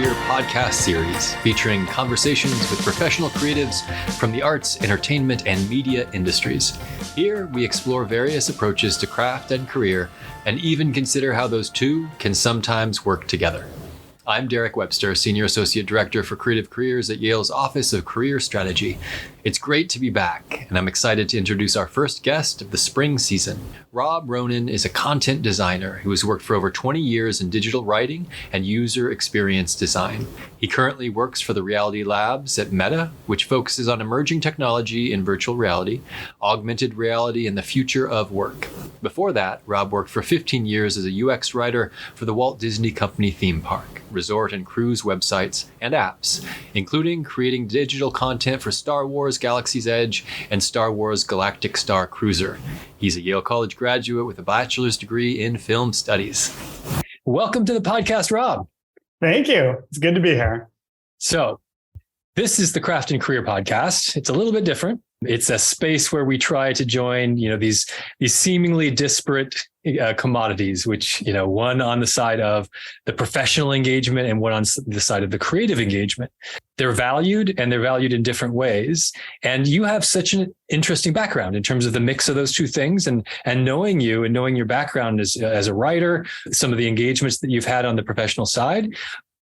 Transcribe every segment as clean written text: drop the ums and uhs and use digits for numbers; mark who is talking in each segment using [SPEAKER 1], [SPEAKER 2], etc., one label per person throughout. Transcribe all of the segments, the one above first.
[SPEAKER 1] Career podcast series featuring conversations with professional creatives from the arts, entertainment, and media industries. Here, we explore various approaches to craft and career, and even consider how those two can sometimes work together. I'm Derek Webster, Senior Associate Director for Creative Careers at Yale's Office of Career Strategy. It's great to be back, and I'm excited to introduce our first guest of the spring season. Rob Ronan is a content designer who has worked for over 20 years in digital writing and user experience design. He currently works for the Reality Labs at Meta, which focuses on emerging technology in virtual reality, augmented reality, and the future of work. Before that, Rob worked for 15 years as a UX writer for the Walt Disney Company theme park, resort and cruise websites, and apps, including creating digital content for Star Wars Galaxy's Edge and Star Wars Galactic Star Cruiser. He's a Yale College graduate with a bachelor's degree in film studies. Welcome to the podcast, Rob.
[SPEAKER 2] Thank you. It's good to be here.
[SPEAKER 1] So, this is the Craft and Career podcast. It's a little bit different. It's a space where we try to join, these seemingly disparate commodities, which, one on the side of the professional engagement and one on the side of the creative engagement. They're valued, and they're valued in different ways. And you have such an interesting background in terms of the mix of those two things, and knowing you and knowing your background as a writer, some of the engagements that you've had on the professional side.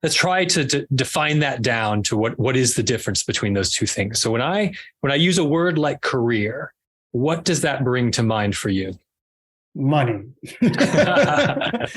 [SPEAKER 1] Let's try to define that down to what is the difference between those two things. So when I use a word like career, what does that bring to mind for you?
[SPEAKER 2] Money. I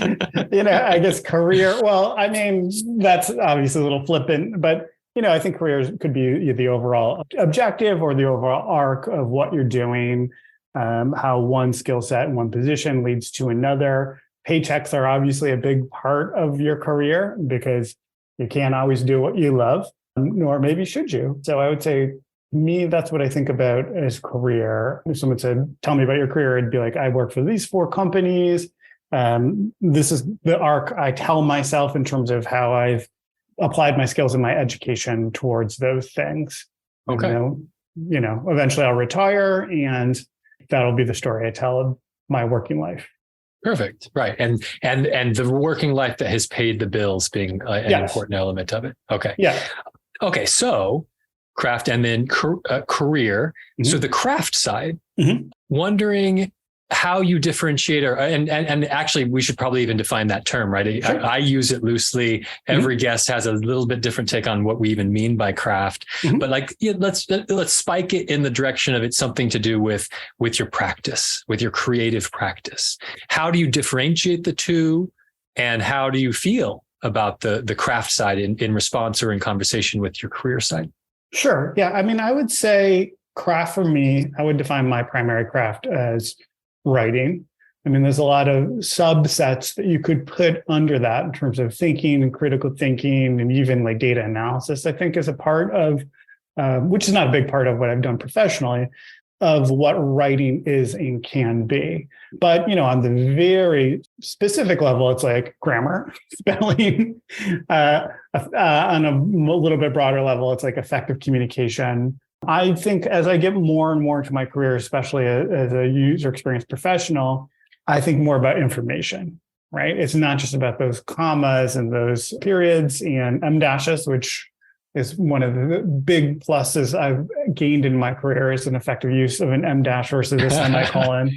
[SPEAKER 2] guess career. Well, I mean, that's obviously a little flippant, but I think careers could be the overall objective or the overall arc of what you're doing, how one skill set and one position leads to another. Paychecks are obviously a big part of your career because you can't always do what you love, nor maybe should you. So I would say, me, that's what I think about as career. If someone said, tell me about your career, I'd be like, I work for these 4 companies. This is the arc I tell myself in terms of how I've applied my skills and my education towards those things.
[SPEAKER 1] Okay.
[SPEAKER 2] Eventually I'll retire, and that'll be the story I tell of my working life.
[SPEAKER 1] Perfect. Right. And the working life that has paid the bills being an important element of it. Okay.
[SPEAKER 2] Yeah.
[SPEAKER 1] Okay. So craft and then career. Mm-hmm. So the craft side, wondering how you differentiate, and actually we should probably even define that term, right? Sure. I use it loosely. Every guest has a little bit different take on what we even mean by craft, but let's spike it in the direction of it's something to do with your practice, with your creative practice. How do you differentiate the two, and how do you feel about the craft side in response or in conversation with your career side?
[SPEAKER 2] Sure. Yeah. I mean, I would say craft for me, I would define my primary craft as writing. I mean, there's a lot of subsets that you could put under that in terms of thinking and critical thinking, and even like data analysis, I think is a part of, which is not a big part of what I've done professionally, of what writing is and can be. But, on the very specific level, it's like grammar, spelling. On a little bit broader level, it's like effective communication. I think as I get more and more into my career, especially as a user experience professional, I think more about information, right? It's not just about those commas and those periods and M-dashes, which is one of the big pluses I've gained in my career, is an effective use of an M-dash versus a semicolon.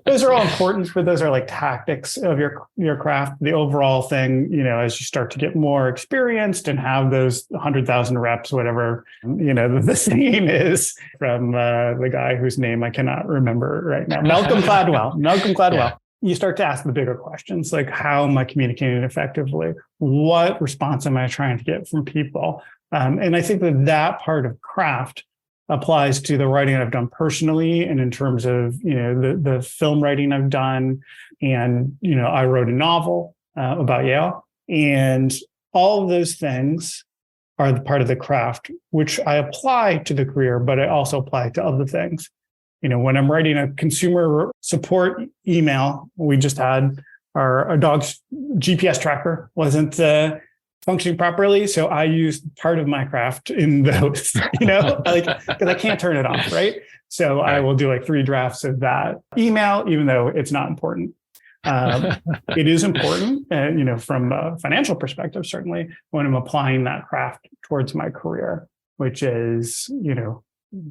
[SPEAKER 2] Those are all important, but those are like tactics of your craft. The overall thing, as you start to get more experienced and have those 100,000 reps, whatever, the saying is from the guy whose name I cannot remember right now, Malcolm Gladwell. Yeah. You start to ask the bigger questions, like how am I communicating effectively? What response am I trying to get from people? And I think that part of craft applies to the writing I've done personally, and in terms of the film writing I've done, and I wrote a novel about Yale, and all of those things are the part of the craft which I apply to the career, but I also apply to other things. When I'm writing a consumer support email, we just had our dog's GPS tracker wasn't functioning properly. So I used part of my craft in those, because I can't turn it off, right? So I will do like 3 drafts of that email, even though it's not important. It is important, from a financial perspective, certainly when I'm applying that craft towards my career, which is,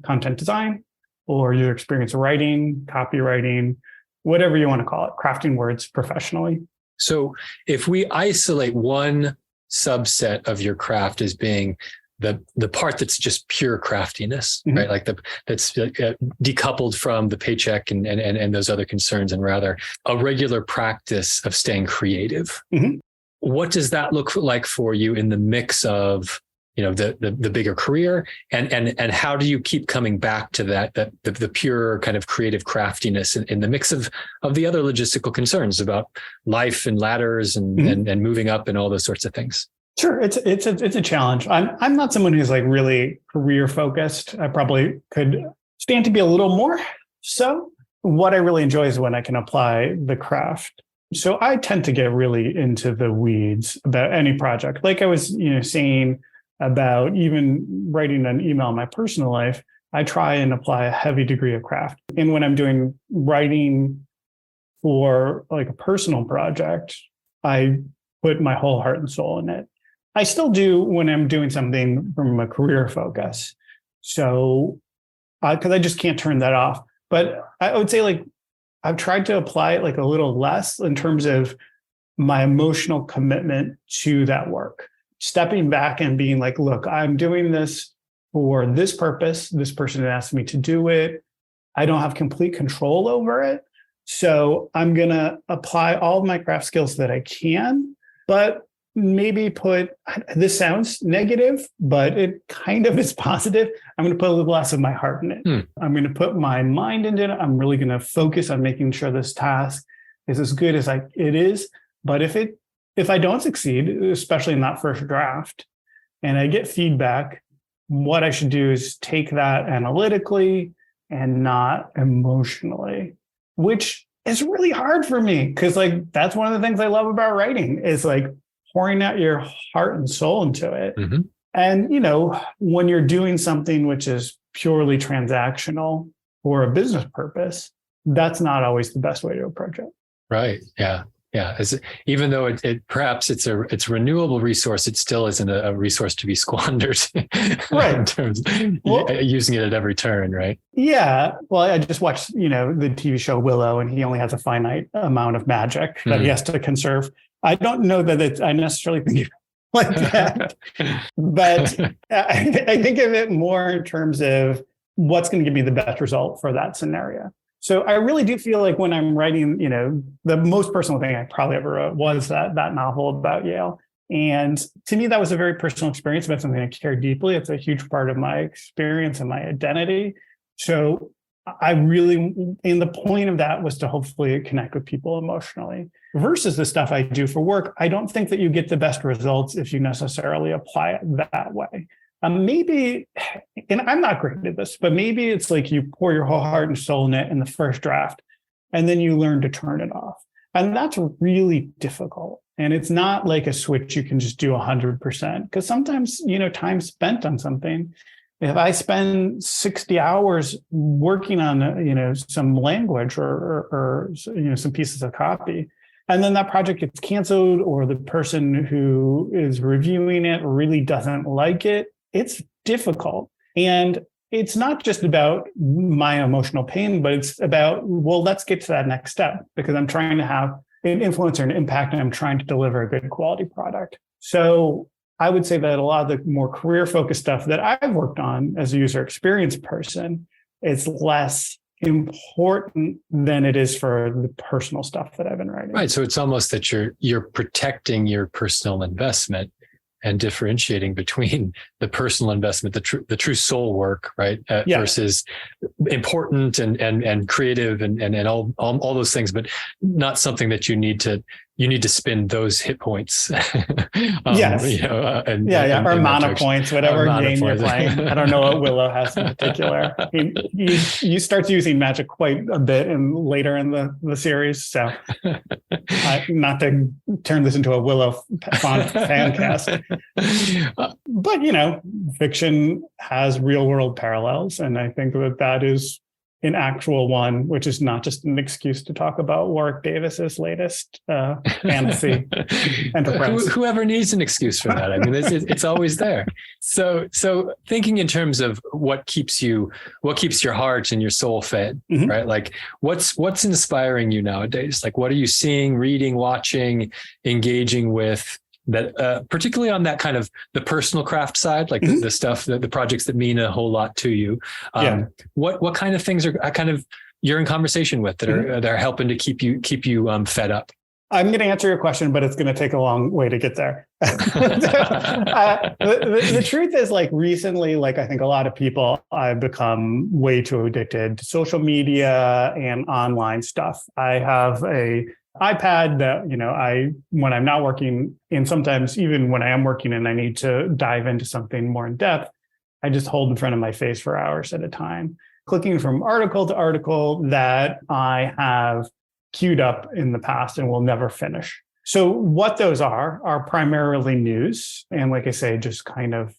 [SPEAKER 2] content design or user experience writing, copywriting, whatever you want to call it, crafting words professionally.
[SPEAKER 1] So if we isolate one subset of your craft as being the part that's just pure craftiness, mm-hmm. right? Like that's decoupled from the paycheck and those other concerns, and rather a regular practice of staying creative. Mm-hmm. What does that look like for you in the mix of, the bigger career, and how do you keep coming back to the pure kind of creative craftiness in the mix of the other logistical concerns about life and ladders and, mm-hmm. and moving up and all those sorts of things?
[SPEAKER 2] Sure. It's a challenge. I'm not someone who's like really career focused. I probably could stand to be a little more. So what I really enjoy is when I can apply the craft. So I tend to get really into the weeds about any project. Like I was, saying about even writing an email in my personal life, I try and apply a heavy degree of craft. And when I'm doing writing for like a personal project, I put my whole heart and soul in it. I still do when I'm doing something from a career focus. So, because I just can't turn that off. But I would say like I've tried to apply it like a little less in terms of my emotional commitment to that work. Stepping back and being like, look, I'm doing this for this purpose. This person asked me to do it. I don't have complete control over it. So I'm going to apply all of my craft skills that I can, but maybe this sounds negative, but it kind of is positive. I'm going to put a little less of my heart in it. I'm going to put my mind into it. I'm really going to focus on making sure this task is as good as it is. But if I don't succeed, especially in that first draft, and I get feedback, what I should do is take that analytically and not emotionally, which is really hard for me because that's one of the things I love about writing is pouring out your heart and soul into it. Mm-hmm. And, when you're doing something which is purely transactional for a business purpose, that's not always the best way to approach it.
[SPEAKER 1] Right. Yeah. Yeah. Even though it perhaps it's a renewable resource, it still isn't a resource to be squandered.
[SPEAKER 2] Right.
[SPEAKER 1] In terms of using it at every turn. Right.
[SPEAKER 2] Yeah. Well, I just watched, the TV show Willow, and he only has a finite amount of magic that he has to conserve. I don't know that I necessarily think like that, but I think of it more in terms of what's going to give me the best result for that scenario. So I really do feel like when I'm writing, the most personal thing I probably ever wrote was that novel about Yale. And to me, that was a very personal experience about something I care deeply. It's a huge part of my experience and my identity. So and the point of that was to hopefully connect with people emotionally versus the stuff I do for work. I don't think that you get the best results if you necessarily apply it that way. Maybe, and I'm not great at this, but maybe it's like you pour your whole heart and soul in it in the first draft, and then you learn to turn it off. And that's really difficult. And it's not like a switch you can just do 100%. Because sometimes, time spent on something, if I spend 60 hours working on, some language or some pieces of copy, and then that project gets canceled, or the person who is reviewing it really doesn't like it, it's difficult. And it's not just about my emotional pain, but it's about, let's get to that next step, because I'm trying to have an influence or an impact, and I'm trying to deliver a good quality product. So I would say that a lot of the more career-focused stuff that I've worked on as a user experience person is less important than it is for the personal stuff that I've been writing.
[SPEAKER 1] Right. So it's almost that you're protecting your personal investment and differentiating between the personal investment, the true soul work, right, versus important and creative and all those things, but not something that you need to spend those hit points.
[SPEAKER 2] Yes. Or mana points, whatever game you're playing. I don't know what Willow has in particular. You start using magic quite a bit later in the series. So not to turn this into a Willow fan cast. But, fiction has real world parallels. And I think that is an actual one, which is not just an excuse to talk about Warwick Davis's latest fantasy enterprise.
[SPEAKER 1] Whoever needs an excuse for that? I mean, it's always there. So thinking in terms of what keeps your heart and your soul fed,
[SPEAKER 2] Mm-hmm.
[SPEAKER 1] right? Like what's inspiring you nowadays? Like, what are you seeing, reading, watching, engaging with? That particularly on that kind of the personal craft side, like the stuff, the projects that mean a whole lot to you. What kind of things are kind of you're in conversation with that are helping to keep you fed up?
[SPEAKER 2] I'm going to answer your question, but it's going to take a long way to get there. The truth is, like, recently, like, I think a lot of people, I've become way too addicted to social media and online stuff. I have a iPad that, when I'm not working, and sometimes even when I am working and I need to dive into something more in depth, I just hold in front of my face for hours at a time, clicking from article to article that I have queued up in the past and will never finish. So what those are primarily news. And like I say, just kind of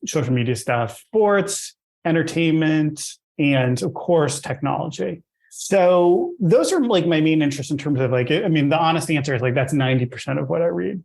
[SPEAKER 2] social media stuff, sports, entertainment, and of course, technology. So those are like my main interests in terms of the honest answer is like, that's 90% of what I read.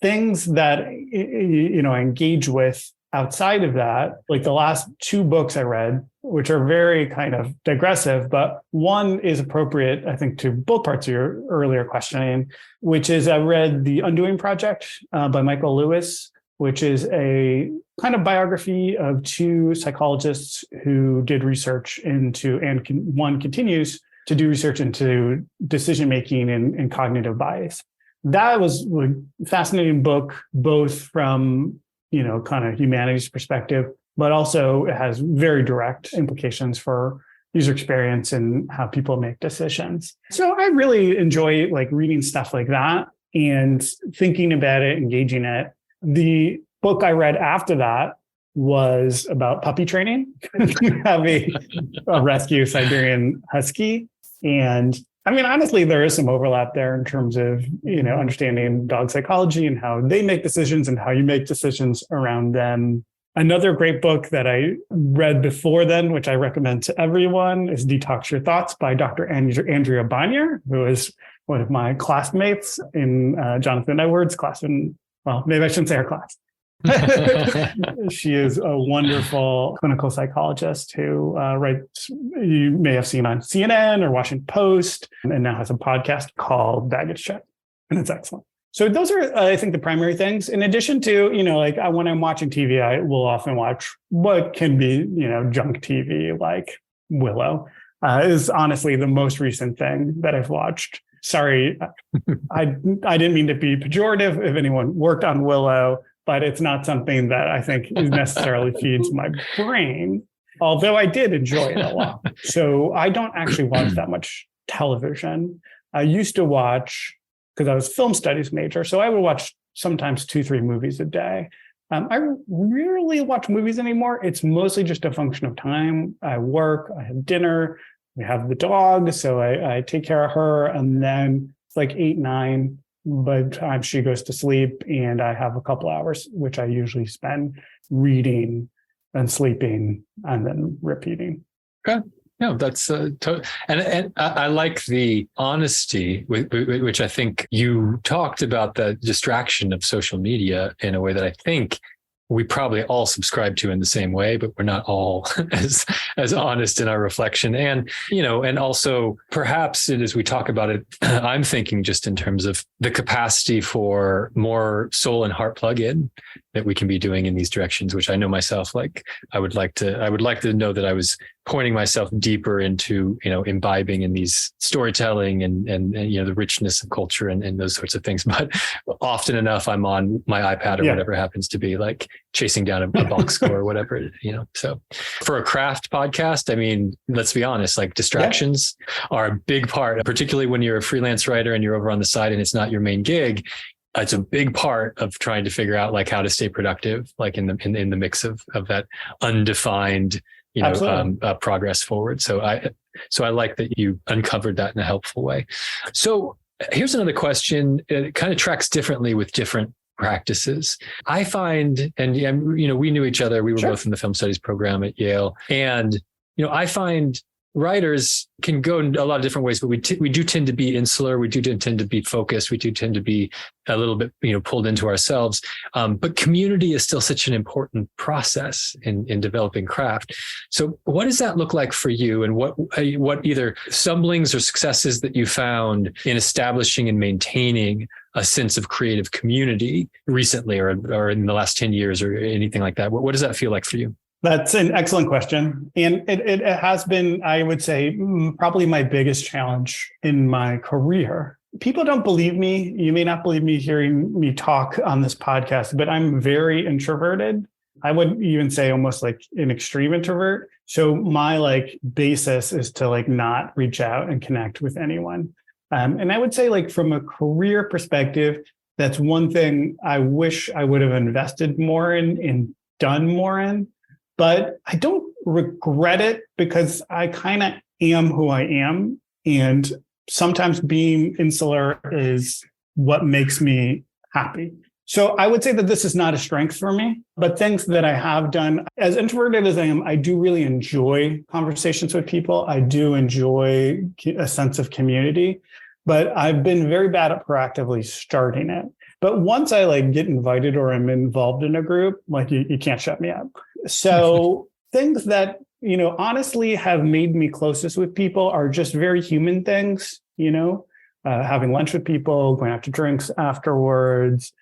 [SPEAKER 2] Things that, I engage with outside of that, like the last 2 books I read, which are very kind of digressive, but one is appropriate, I think, to both parts of your earlier questioning, which is I read The Undoing Project by Michael Lewis, which is a kind of biography of 2 psychologists who did research into, and one continues to do research into decision-making and cognitive bias. That was a fascinating book, both from, kind of humanities perspective, but also it has very direct implications for user experience and how people make decisions. So I really enjoy like reading stuff like that and thinking about it, engaging it. The book I read after that was about puppy training. You have a rescue Siberian Husky. And I mean, honestly, there is some overlap there in terms of, understanding dog psychology and how they make decisions and how you make decisions around them. Another great book that I read before then, which I recommend to everyone, is Detox Your Thoughts by Dr. Andrea Bonnier, who is one of my classmates in Jonathan Edwards' class. Well, maybe I shouldn't say her class. She is a wonderful clinical psychologist who writes, you may have seen on CNN or Washington Post, and now has a podcast called Baggage Check. And it's excellent. So those are, I think, the primary things. In addition to, when I'm watching TV, I will often watch what can be, junk TV, like Willow, is honestly the most recent thing that I've watched. Sorry, I didn't mean to be pejorative if anyone worked on Willow, but it's not something that I think necessarily feeds my brain, although I did enjoy it a lot. So I don't actually watch that much television. I used to watch, because I was a film studies major, so I would watch sometimes 2-3 movies a day. I rarely watch movies anymore. It's mostly just a function of time. I work, I have dinner, we have the dog, so I take care of her, and then it's like 8, 9. By the time she goes to sleep, and I have a couple hours, which I usually spend reading and sleeping and then repeating.
[SPEAKER 1] Okay. No, that's and I like the honesty with which I think you talked about the distraction of social media in a way that I think we probably all subscribe to in the same way, but we're not all as honest in our reflection. And, and also perhaps as we talk about it, I'm thinking just in terms of the capacity for more soul and heart plug-in that we can be doing in these directions, which I know myself, like I would like to know that I was pointing myself deeper into, imbibing in these storytelling and the richness of culture and those sorts of things. But often enough, I'm on my iPad or whatever it happens to be, like chasing down a box score or whatever, So for a craft podcast, I mean, let's be honest, like distractions are a big part, particularly when you're a freelance writer and you're over on the side and it's not your main gig. It's a big part of trying to figure out like how to stay productive, like in the mix of that undefined, progress forward. So I like that you uncovered that in a helpful way. So here's another question. It kind of tracks differently with different practices. I find, and we knew each other. We were both in the film studies program at Yale, and I find writers can go in a lot of different ways, but we do tend to be insular. We do tend to be focused. We do tend to be a little bit, pulled into ourselves. But community is still such an important process in developing craft. So what does that look like for you? And what either stumblings or successes that you found in establishing and maintaining a sense of creative community recently or in the last 10 years or anything like that? What does that feel like for you?
[SPEAKER 2] That's an excellent question. And it has been, I would say, probably my biggest challenge in my career. People don't believe me. You may not believe me hearing me talk on this podcast, but I'm very introverted. I would even say almost like an extreme introvert. So my basis is to not reach out and connect with anyone. And I would say from a career perspective, that's one thing I wish I would have invested more in and done more in. But I don't regret it because I kind of am who I am. And sometimes being insular is what makes me happy. So I would say that this is not a strength for me, but things that I have done, as introverted as I am, I do really enjoy conversations with people. I do enjoy a sense of community, but I've been very bad at proactively starting it. But once I get invited or I'm involved in a group, you can't shut me up. So things that, honestly have made me closest with people are just very human things, having lunch with people, going out to drinks afterwards,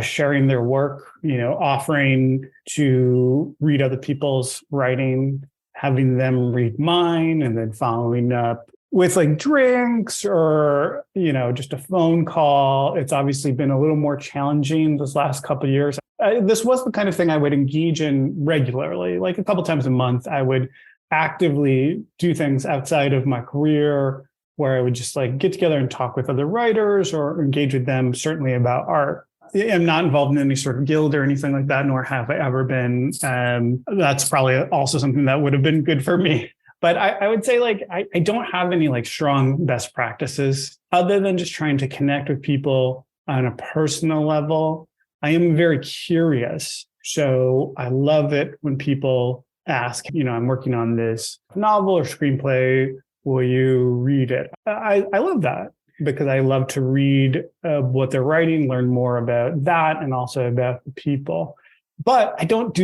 [SPEAKER 2] sharing their work, offering to read other people's writing, having them read mine, and then following up with drinks or, just a phone call. It's obviously been a little more challenging this last couple of years. This was the kind of thing I would engage in regularly, a couple times a month. I would actively do things outside of my career where I would just get together and talk with other writers or engage with them, certainly about art. I'm not involved in any sort of guild or anything like that, nor have I ever been. That's probably also something that would have been good for me. But I would say I don't have any strong best practices other than just trying to connect with people on a personal level. I am very curious. So I love it when people ask, I'm working on this novel or screenplay. Will you read it? I love that because I love to read what they're writing, learn more about that and also about the people. But I don't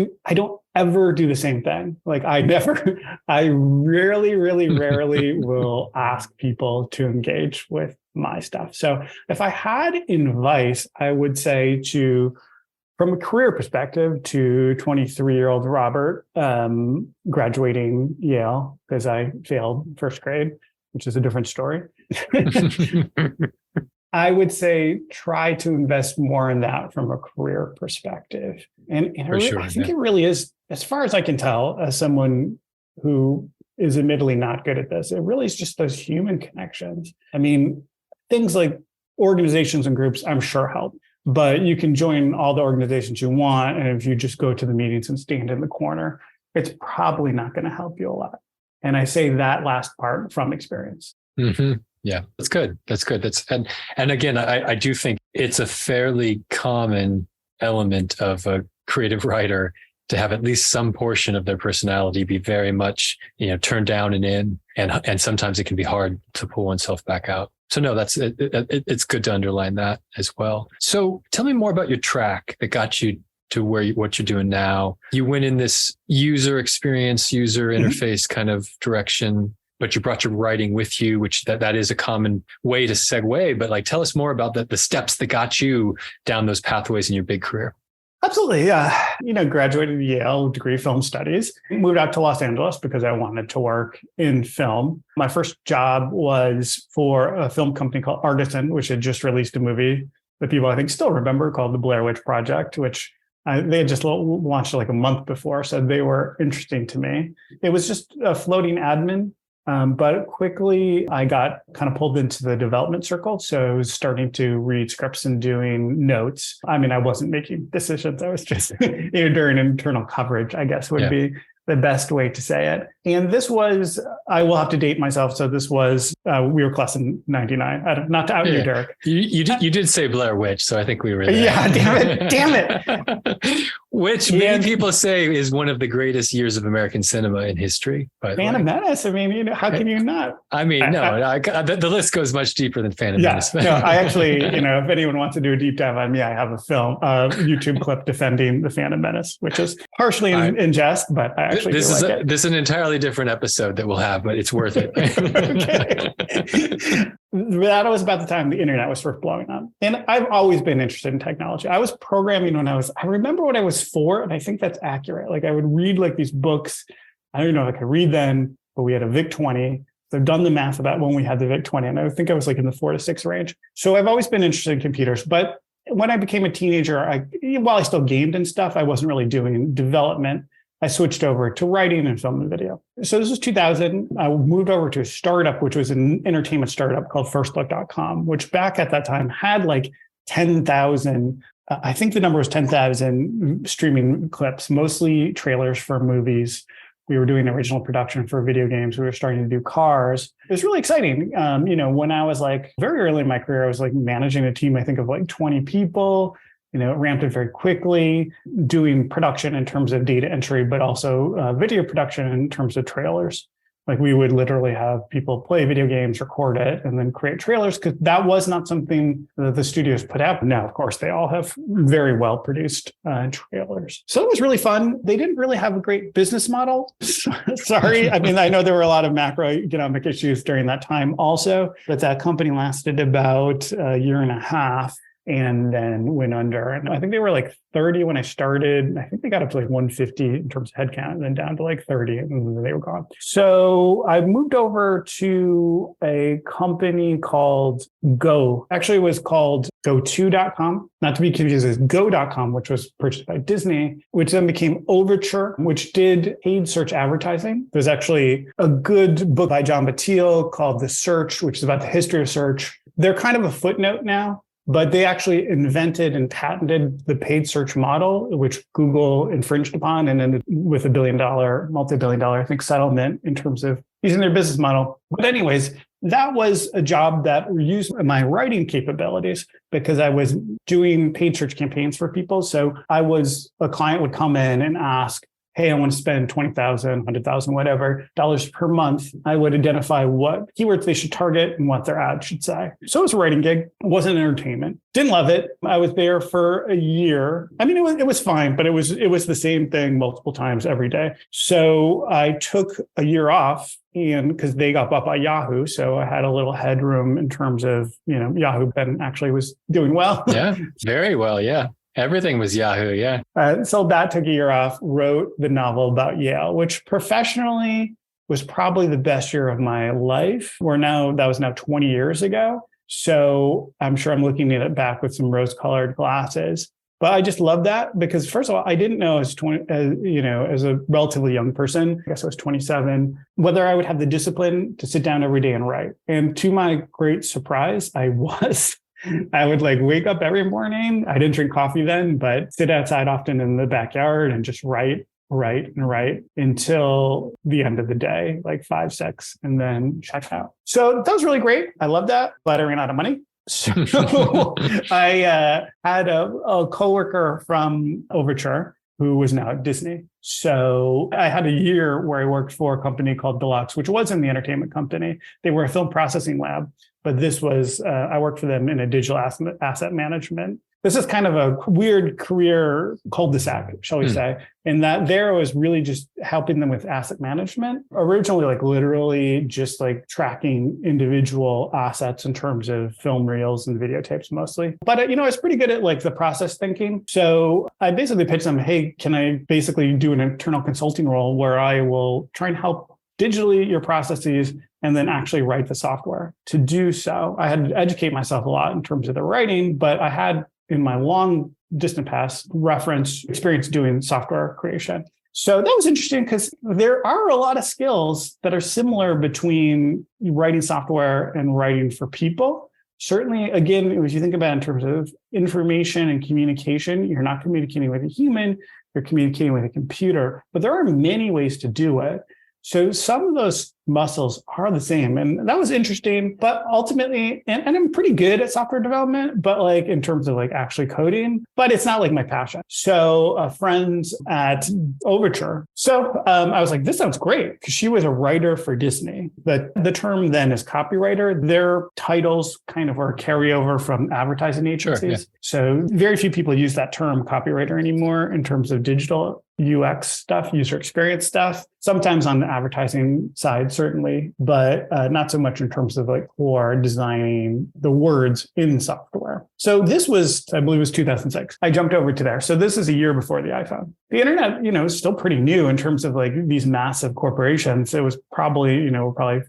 [SPEAKER 2] ever do the same thing. I rarely will ask people to engage with my stuff. So if I had advice, I would say from a career perspective, to 23-year-old Robert, graduating Yale because I failed first grade, which is a different story. I would say try to invest more in that from a career perspective. And I think it really is, as far as I can tell, as someone who is admittedly not good at this, it really is just those human connections. I mean, things like organizations and groups, I'm sure help, but you can join all the organizations you want. And if you just go to the meetings and stand in the corner, it's probably not going to help you a lot. And I say that last part from experience.
[SPEAKER 1] Mm-hmm. Yeah, that's good. And again, I do think it's a fairly common element of a creative writer to have at least some portion of their personality be very much, turned down and in, and sometimes it can be hard to pull oneself back out. So no, it's good to underline that as well. So tell me more about your track that got you to what you're doing now. You went in this user experience, user interface kind of direction, but you brought your writing with you, which that is a common way to segue. But tell us more about the steps that got you down those pathways in your big career.
[SPEAKER 2] Absolutely. Yeah. Graduated Yale, degree film studies, moved out to Los Angeles because I wanted to work in film. My first job was for a film company called Artisan, which had just released a movie that people I think still remember called The Blair Witch Project, which they had just launched a month before. So they were interesting to me. It was just a floating admin. But quickly I got kind of pulled into the development circle. So I was starting to read scripts and doing notes. I mean, I wasn't making decisions. I was just during internal coverage, I guess would be the best way to say it. And this was, I will have to date myself. So this was, we were class in 99. Not to out you, Derek.
[SPEAKER 1] You did say Blair Witch, so I think we were there.
[SPEAKER 2] Yeah, damn it.
[SPEAKER 1] Which many people say is one of the greatest years of American cinema in history.
[SPEAKER 2] Phantom Menace. I mean, how can you not?
[SPEAKER 1] I mean, the list goes much deeper than Phantom Menace.
[SPEAKER 2] No, I actually, if anyone wants to do a deep dive on me, I have a YouTube clip defending the Phantom Menace, which is partially in jest, but I actually
[SPEAKER 1] this is an entirely different episode that we'll have, but it's worth it.
[SPEAKER 2] That was about the time the internet was first blowing up. And I've always been interested in technology. I was programming I remember when I was 4, and I think that's accurate. Like I would read like these books. I don't know if I could read then, but we had a VIC-20. So I've done the math about when we had the VIC-20, and I think I was like in the 4 to 6 range. So I've always been interested in computers. But when I became a teenager, while I still gamed and stuff, I wasn't really doing development. I switched over to writing and film and video. So this was 2000. I moved over to a startup, which was an entertainment startup called firstlook.com, which back at that time had like 10,000, I think the number was 10,000 streaming clips, mostly trailers for movies. We were doing original production for video games. We were starting to do cars. It was really exciting. When I was like very early in my career, I was like managing a team, I think of like 20 people. It ramped it very quickly, doing production in terms of data entry, but also video production in terms of trailers. Like we would literally have people play video games, record it, and then create trailers, because that was not something that the studios put out. Now, of course, they all have very well produced trailers. So it was really fun. They didn't really have a great business model. Sorry. I mean, I know there were a lot of macroeconomic issues during that time also, but that company lasted about a year and a half and then went under. And I think they were like 30 when I started. I think they got up to like 150 in terms of headcount, and then down to like 30, and then they were gone. So I moved over to a company called Go. Actually, it was called go2.com, not to be confused with go.com, which was purchased by Disney, which then became Overture, which did paid search advertising. There's actually a good book by John Batille called The Search, which is about the history of search. They're kind of a footnote now, but they actually invented and patented the paid search model, which Google infringed upon and ended with $1 multi-billion dollar, I think, settlement in terms of using their business model. But anyways, that was a job that used my writing capabilities because I was doing paid search campaigns for people. So a client would come in and ask, hey, I want to spend $20,000, $100,000, whatever, dollars per month. I would identify what keywords they should target and what their ad should say. So it was a writing gig. It wasn't entertainment. Didn't love it. I was there for a year. I mean, it was fine, but it was the same thing multiple times every day. So I took a year off, and because they got bought by Yahoo, so I had a little headroom in terms of, Yahoo then actually was doing well.
[SPEAKER 1] Yeah, very well. Yeah. Everything was Yahoo, yeah.
[SPEAKER 2] So that took a year off, wrote the novel about Yale, which professionally was probably the best year of my life. That was now 20 years ago. So I'm sure I'm looking at it back with some rose-colored glasses. But I just love that because, first of all, I didn't know as a relatively young person, I guess I was 27, whether I would have the discipline to sit down every day and write. And to my great surprise, I was. I would wake up every morning. I didn't drink coffee then, but sit outside often in the backyard and just write until the end of the day, like 5, 6, and then check out. So that was really great. I love that, but I ran out of money. So I had a coworker from Overture who was now at Disney. So I had a year where I worked for a company called Deluxe, which was in the entertainment company. They were a film processing lab, but this was, I worked for them in a digital asset management. This is kind of a weird career cul-de-sac, shall we say, in that there was really just helping them with asset management. Originally, literally just tracking individual assets in terms of film reels and videotapes mostly. But, I was pretty good at the process thinking. So I basically pitched them, hey, can I basically do an internal consulting role where I will try and help digitally your processes and then actually write the software. To do so, I had to educate myself a lot in terms of the writing, but I had in my long distant past reference experience doing software creation. So that was interesting because there are a lot of skills that are similar between writing software and writing for people. Certainly, again, if you think about it in terms of information and communication, you're not communicating with a human, you're communicating with a computer, but there are many ways to do it. So some of those muscles are the same. And that was interesting, but ultimately, and I'm pretty good at software development, but like in terms of like actually coding, but it's not like my passion. So friends at Overture. So I was like, this sounds great, because she was a writer for Disney. The term then is copywriter. Their titles kind of are carryover from advertising agencies. Sure, yeah. So very few people use that term copywriter anymore in terms of digital UX stuff, user experience stuff, sometimes on the advertising side, certainly, but not so much in terms of like core designing the words in software. So this was, I believe it was 2006. I jumped over to there. So this is a year before the iPhone. The internet, is still pretty new in terms of like these massive corporations. It was probably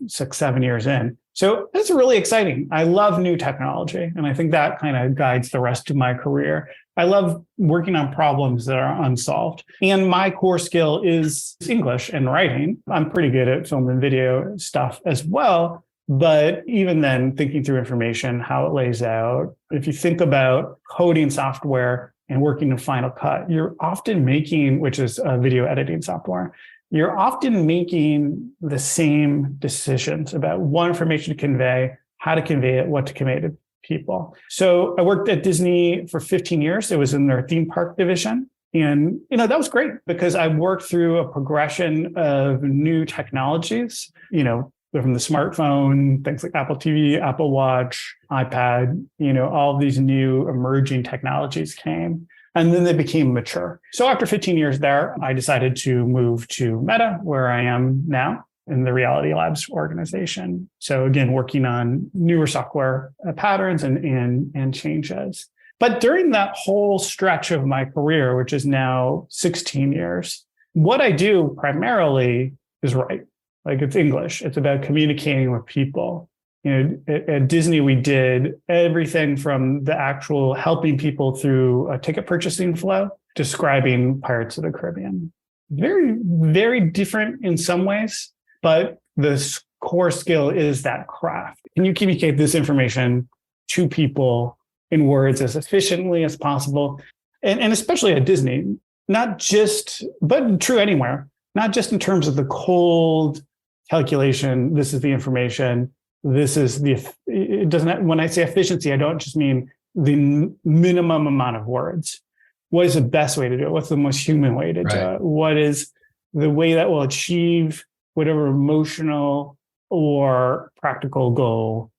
[SPEAKER 2] 6, 7 years in. So it's really exciting. I love new technology. And I think that kind of guides the rest of my career. I love working on problems that are unsolved. And my core skill is English and writing. I'm pretty good at film and video stuff as well. But even then, thinking through information, how it lays out, if you think about coding software and working in Final Cut, you're often making, which is a video editing software, you're often making the same decisions about what information to convey, how to convey it, what to convey to people. So I worked at Disney for 15 years. It was in their theme park division. And, that was great because I worked through a progression of new technologies, from the smartphone, things like Apple TV, Apple Watch, iPad, all of these new emerging technologies came. And then they became mature. So after 15 years there, I decided to move to Meta, where I am now in the Reality Labs organization. So again, working on newer software patterns and changes. But during that whole stretch of my career, which is now 16 years, what I do primarily is write. Like it's English. It's about communicating with people. At Disney, we did everything from the actual helping people through a ticket purchasing flow, describing Pirates of the Caribbean. Very, very different in some ways, but the core skill is that craft. Can you communicate this information to people in words as efficiently as possible? And especially at Disney, not just, but true anywhere, not just in terms of the cold calculation, this is the information, this is it doesn't, when I say efficiency, I don't just mean the minimum amount of words. What is the best way to do it? What's the most human way to do it? What is the way that will achieve whatever emotional or practical goal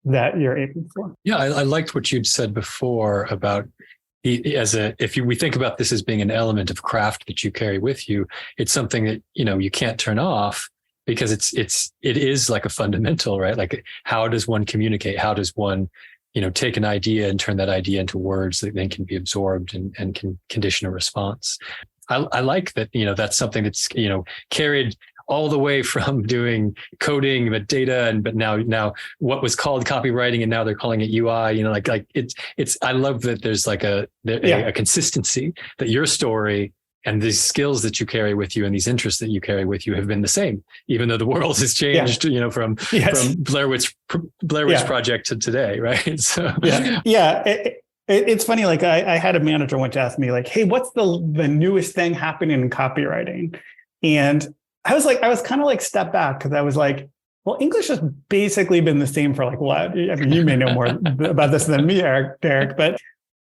[SPEAKER 2] that you're aiming for?
[SPEAKER 1] Yeah, I liked what you'd said before about we think about this as being an element of craft that you carry with you, it's something that, you can't turn off. Because it is like a fundamental, right? Like how does one communicate? How does one, take an idea and turn that idea into words that then can be absorbed and can condition a response? I like that, that's something that's, carried all the way from doing coding, but data, but now what was called copywriting and now they're calling it UI, I love that there's like a consistency that your story and these skills that you carry with you and these interests that you carry with you have been the same, even though the world has changed, from Blair Witch Project to today, right? So
[SPEAKER 2] it's funny. Like I had a manager once ask me, like, "Hey, what's the newest thing happening in copywriting?" And I was kind of like step back because I was like, well, English has basically been the same for like what? I mean, you may know more about this than me, Derek, but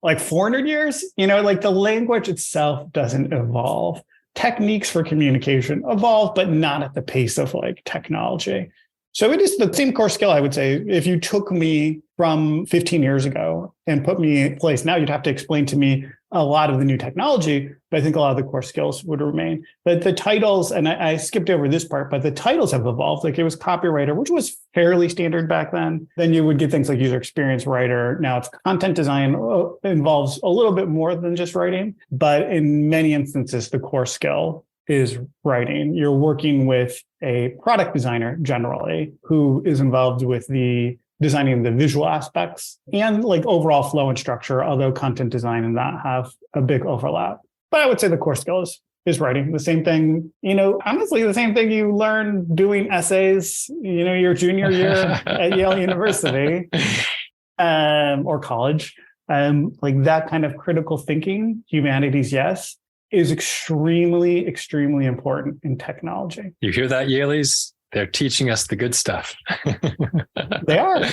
[SPEAKER 2] like 400 years, like the language itself doesn't evolve. Techniques for communication evolve, but not at the pace of like technology. So it is the same core skill, I would say. If you took me from 15 years ago and put me in place now, you'd have to explain to me a lot of the new technology, but I think a lot of the core skills would remain. But the titles, and I skipped over this part, but the titles have evolved. Like it was copywriter, which was fairly standard back then. Then you would get things like user experience writer. Now it's content design, involves a little bit more than just writing, but in many instances, the core skill is writing. You're working with a product designer generally who is involved with the designing the visual aspects and like overall flow and structure, although content design and that have a big overlap. But I would say the core skill is writing. The same thing, honestly, the same thing you learn doing essays, your junior year at Yale University or college. Like that kind of critical thinking, humanities, yes. is extremely, extremely important in technology.
[SPEAKER 1] You hear that, Yaleys? They're teaching us the good stuff.
[SPEAKER 2] They are.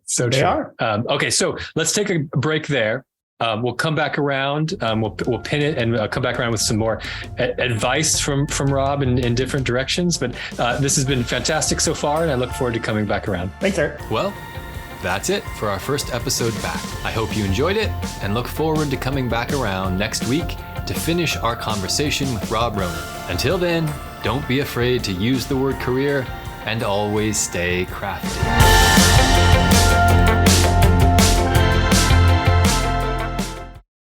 [SPEAKER 1] So
[SPEAKER 2] they
[SPEAKER 1] true.
[SPEAKER 2] are.
[SPEAKER 1] Okay, so let's take a break there. We'll come back around. We'll pin it and come back around with some more advice from Rob in different directions. But this has been fantastic so far, and I look forward to coming back around.
[SPEAKER 2] Thanks, Eric.
[SPEAKER 1] Well, that's it for our first episode back. I hope you enjoyed it and look forward to coming back around next week to finish our conversation with Rob Ronan. Until then, don't be afraid to use the word career and always stay crafty.